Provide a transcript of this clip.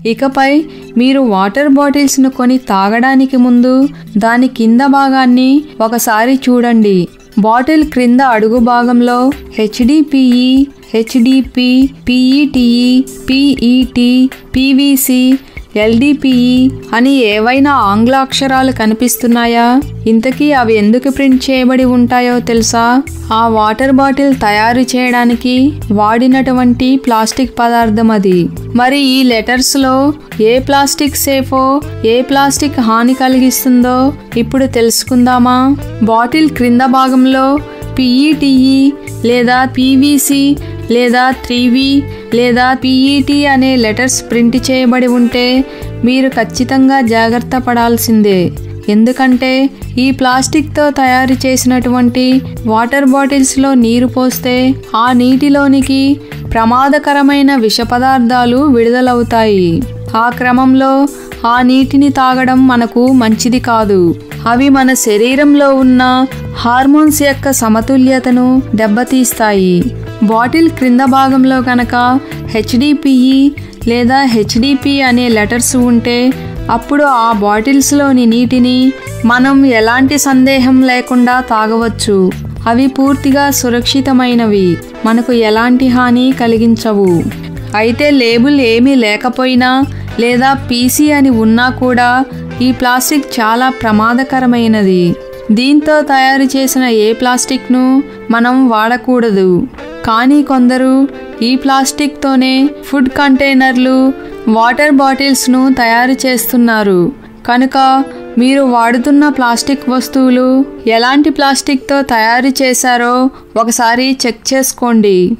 ఇకపై మీరు వాటర్ బాటిల్స్ను కొని తాగడానికి ముందు దాని కింద భాగాన్ని ఒకసారి చూడండి. బాటిల్ క్రింద అడుగు భాగంలో HDPE, HDP, PETE, PET, PVC, LDPE అని ఏవైనా ఆంగ్ల అక్షరాలు కనిపిస్తున్నాయా? ఇంతకీ అవి ఎందుకు ప్రింట్ చేయబడి ఉంటాయో తెలుసా? ఆ వాటర్ బాటిల్ తయారు చేయడానికి వాడినటువంటి ప్లాస్టిక్ పదార్థం అది. మరి ఈ లెటర్స్లో ఏ ప్లాస్టిక్ సేఫో, ఏ ప్లాస్టిక్ హాని కలిగిస్తుందో ఇప్పుడు తెలుసుకుందామా? బాటిల్ క్రింద భాగంలో PETE లేదా PVC లేదా 3V లేదా PET అనే లెటర్స్ ప్రింట్ చేయబడి ఉంటే మీరు ఖచ్చితంగా జాగ్రత్త పడాల్సిందే. ఎందుకంటే ఈ ప్లాస్టిక్తో తయారు చేసినటువంటి వాటర్ బాటిల్స్లో నీరు పోస్తే ఆ నీటిలోనికి ప్రమాదకరమైన విష పదార్థాలు విడుదలవుతాయి. ఆ క్రమంలో ఆ నీటిని తాగడం మనకు మంచిది కాదు. అవి మన శరీరంలో ఉన్న హార్మోన్స్ యొక్క సమతుల్యతను దెబ్బతీస్తాయి. బాటిల్ క్రింద భాగంలో కనుక HDPE లేదా HDP అనే లెటర్స్ ఉంటే అప్పుడు ఆ బాటిల్స్లోని నీటిని మనం ఎలాంటి సందేహం లేకుండా తాగవచ్చు. అవి పూర్తిగా సురక్షితమైనవి, మనకు ఎలాంటి హాని కలిగించవు. అయితే లేబుల్ ఏమీ లేకపోయినా లేదా PC అని ఉన్నా కూడా ఈ ప్లాస్టిక్ చాలా ప్రమాదకరమైనది. దీంతో తయారు చేసిన ఏ ప్లాస్టిక్ను మనం వాడకూడదు. కానీ కొందరు ఈ ప్లాస్టిక్తోనే ఫుడ్ కంటైనర్లు, వాటర్ బాటిల్స్ను తయారు చేస్తున్నారు. కనుక మీరు వాడుతున్న ప్లాస్టిక్ వస్తువులు ఎలాంటి ప్లాస్టిక్తో తయారు చేశారో ఒకసారి చెక్ చేసుకోండి.